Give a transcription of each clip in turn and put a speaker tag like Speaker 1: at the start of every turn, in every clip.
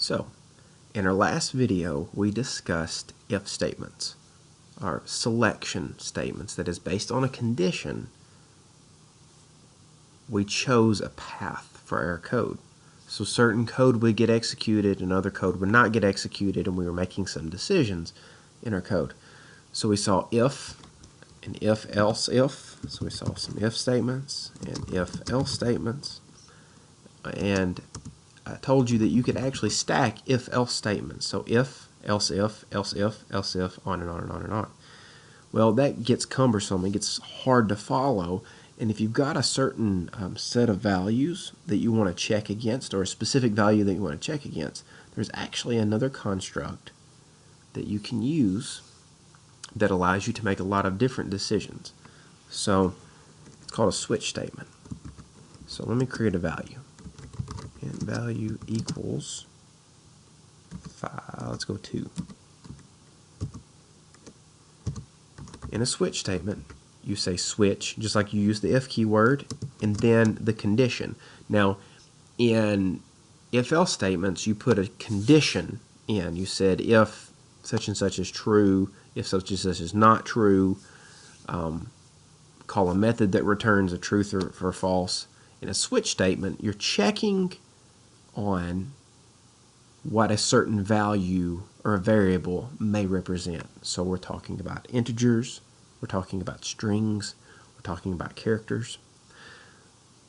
Speaker 1: So, in our last video, we discussed if statements, or selection statements, that is based on a condition. We chose a path for our code. So certain code would get executed and other code would not get executed, and we were making some decisions in our code. So we saw if and if else if. So we saw some if statements and if else statements. And I told you that you could actually stack if else statements. So if, else if, else if, else if, on and on and on and on. Well, that gets cumbersome. It gets hard to follow. And if you've got a certain set of values that you want to check against, or a specific value that you want to check against, there's actually another construct that you can use that allows you to make a lot of different decisions. So it's called a switch statement. So let me create a value. And value equals 5, let's go 2. In a switch statement, you say switch, just like you use the if keyword, and then the condition. Now, in if-else statements, you put a condition in. You said if such and such is true, if such and such is not true, call a method that returns a truth or false. In a switch statement, you're checking on what a certain value or a variable may represent. So we're talking about integers, we're talking about strings, we're talking about characters.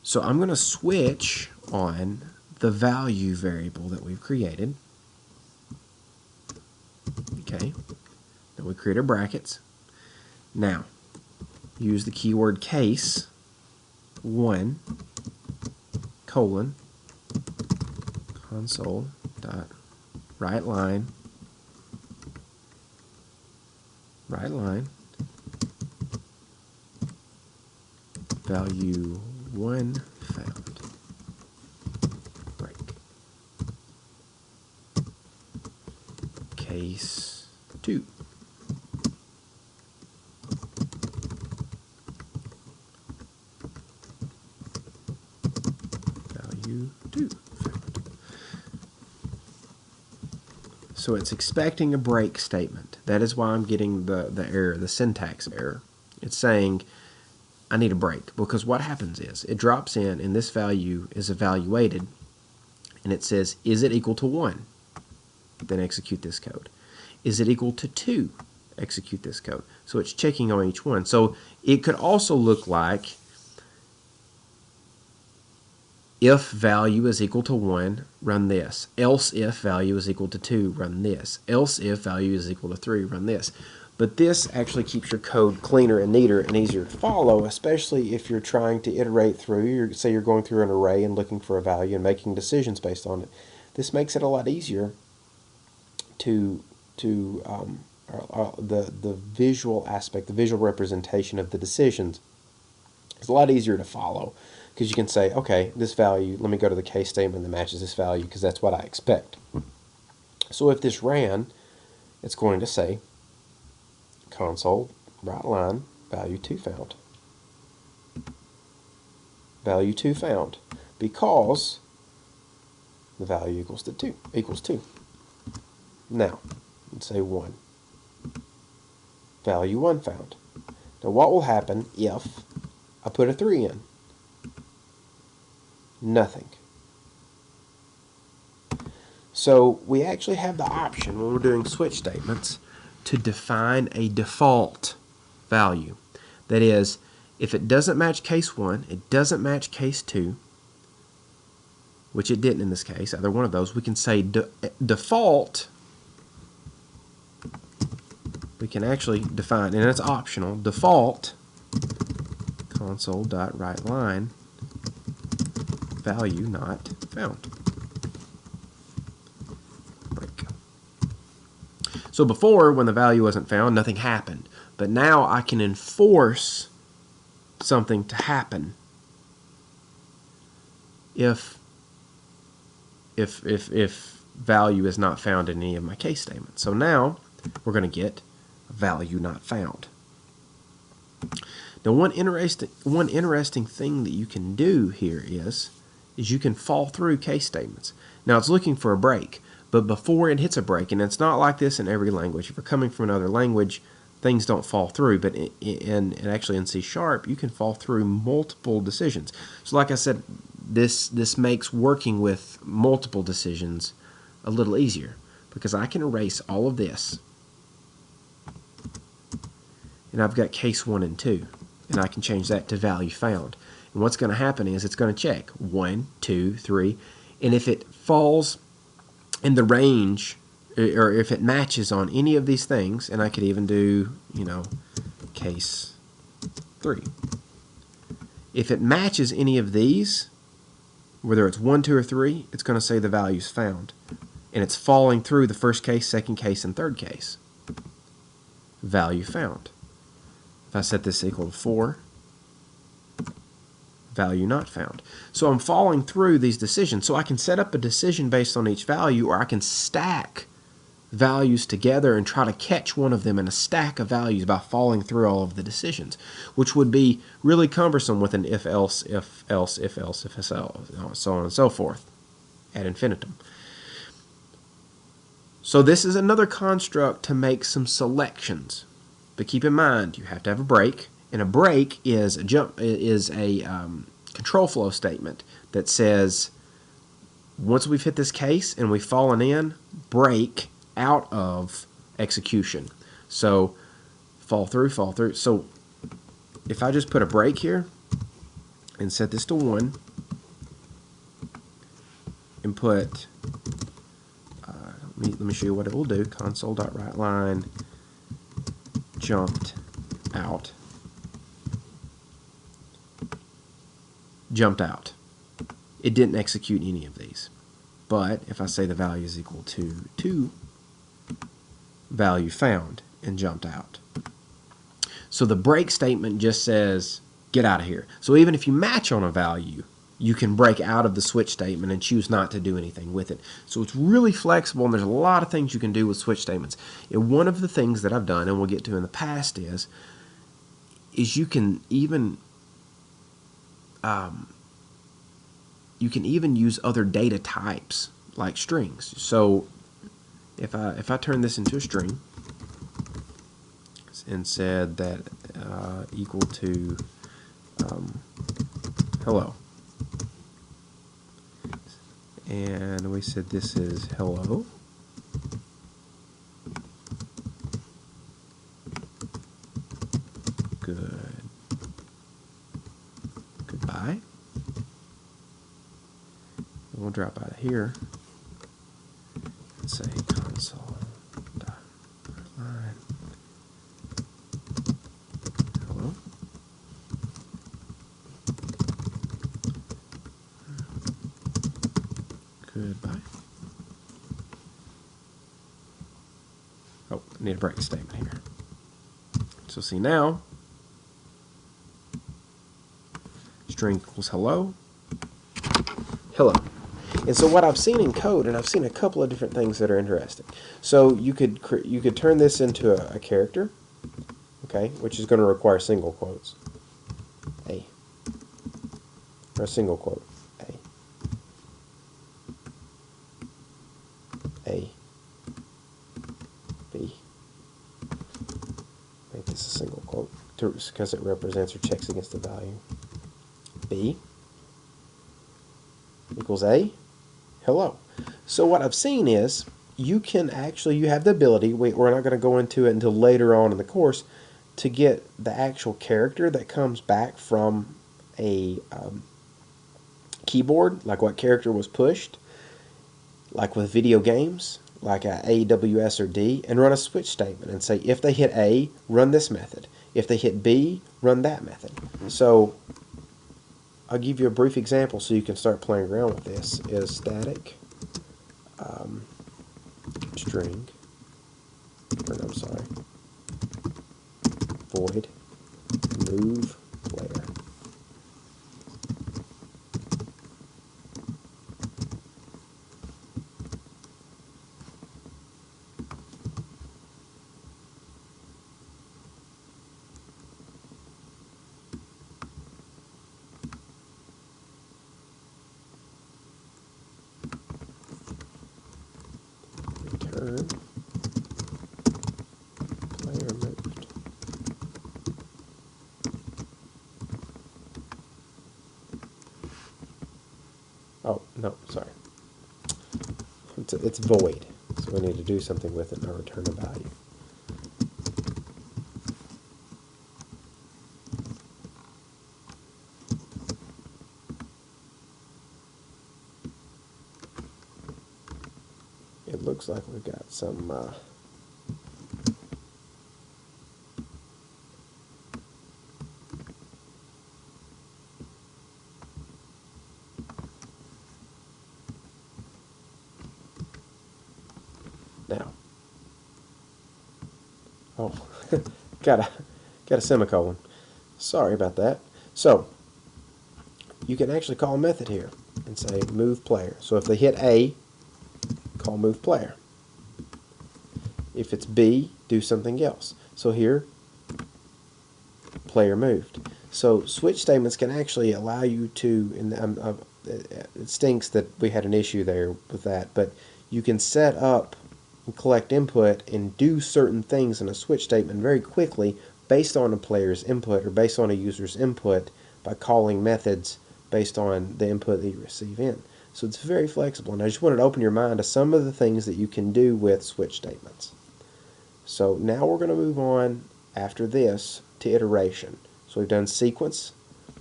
Speaker 1: So I'm going to switch on the value variable that we've created. Okay, then we create our brackets. Now, use the keyword case 1 colon console dot write line value 1 found break case 2 value 2 found. So it's expecting a break statement. That is why I'm getting the error, the syntax error. It's saying I need a break, because what happens is it drops in and this value is evaluated and it says, is it equal to 1? Then execute this code. Is it equal to 2? Execute this code. So it's checking on each one. So it could also look like if value is equal to 1, run this. Else if value is equal to 2, run this. Else if value is equal to 3, run this. But this actually keeps your code cleaner and neater and easier to follow, especially if you're trying to iterate through. Say you're going through an array and looking for a value and making decisions based on it. This makes it a lot easier to the visual aspect, the visual representation of the decisions. It's a lot easier to follow, because you can say, okay, this value, let me go to the case statement that matches this value, because that's what I expect. So if this ran, it's going to say console write line value 2 found. Value 2 found, because the value equals 2. Now, let's say 1. Value 1 found. Now what will happen if I put a 3 in? Nothing. So we actually have the option when we're doing switch statements to define a default value. That is, if it doesn't match case 1, it doesn't match case 2, which it didn't in this case, either one of those, we can say default. We can actually define, and it's optional, default console.writeLine value not found. Break. So before, when the value wasn't found, nothing happened. But now I can enforce something to happen if value is not found in any of my case statements. So now we're going to get value not found. Now one interesting thing that you can do here is you can fall through case statements. Now it's looking for a break, But before it hits a break, and it's not like this in every language. If you're coming from another language, things don't fall through. But actually in C#, you can fall through multiple decisions. So like I said, this makes working with multiple decisions a little easier, because I can erase all of this, and I've got case 1 and 2, and I can change that to value found. And what's going to happen is it's going to check 1, 2, 3, and if it falls in the range, or if it matches on any of these things, and I could even do, case 3. If it matches any of these, whether it's 1, 2, or 3, it's going to say the value's found. And it's falling through the first case, second case, and third case. Value found. If I set this equal to 4, value not found. So I'm falling through these decisions. So I can set up a decision based on each value, or I can stack values together and try to catch one of them in a stack of values by falling through all of the decisions, which would be really cumbersome with an if else, if else, if else, if else, so on and so forth ad infinitum. So this is another construct to make some selections. But keep in mind, you have to have a break, and a break is a control flow statement that says, once we've hit this case and we've fallen in, break out of execution. So fall through, fall through. So if I just put a break here and set this to 1 and put, let me show you what it will do. Console.writeLine jumped out. Jumped out. It didn't execute any of these. But if I say the value is equal to 2, value found, and jumped out. So the break statement just says, get out of here. So even if you match on a value, you can break out of the switch statement and choose not to do anything with it. So it's really flexible, and there's a lot of things you can do with switch statements. And one of the things that I've done, and we'll get to in the past, is you can even use other data types like strings. So if I turn this into a string and said that equal to hello, and we said this is hello, goodbye. We'll drop out of here and say console.writeLine hello. Goodbye. Oh, I need a break statement here. So see now, string equals hello, hello. And so what I've seen in code, and I've seen a couple of different things that are interesting. So you could turn this into a character, okay, which is going to require single quotes, A, or a single quote, A, B. Make this a single quote because it represents or checks against the value. B equals A, hello. So what I've seen is you have the ability, we're not going to go into it until later on in the course, to get the actual character that comes back from a keyboard, like what character was pushed, like with video games, like A, W, S, or D, and run a switch statement and say, if they hit A, run this method. If they hit B, run that method. So I'll give you a brief example so you can start playing around with this. Is static string, or I'm sorry, void move player. return player moved. Oh, no, sorry. It's void, so we need to do something with it and return a value. It looks like we've got some now. Oh, got a semicolon. Sorry about that. So you can actually call a method here and say move player. So if they hit A, call move player. If it's B, do something else. So here, player moved. So switch statements can actually allow you to, and it stinks that we had an issue there with that, but you can set up and collect input and do certain things in a switch statement very quickly based on a player's input or based on a user's input by calling methods based on the input that you receive in. So it's very flexible, and I just wanted to open your mind to some of the things that you can do with switch statements. So now we're going to move on after this to iteration. So we've done sequence,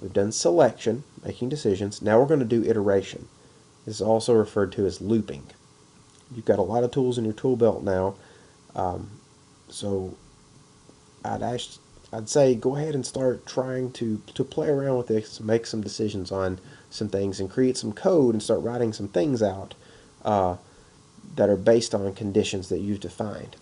Speaker 1: we've done selection, making decisions. Now we're going to do iteration. This is also referred to as looping. You've got a lot of tools in your tool belt now, so I'd say go ahead and start trying to play around with this, make some decisions on some things, and create some code and start writing some things out that are based on conditions that you've defined.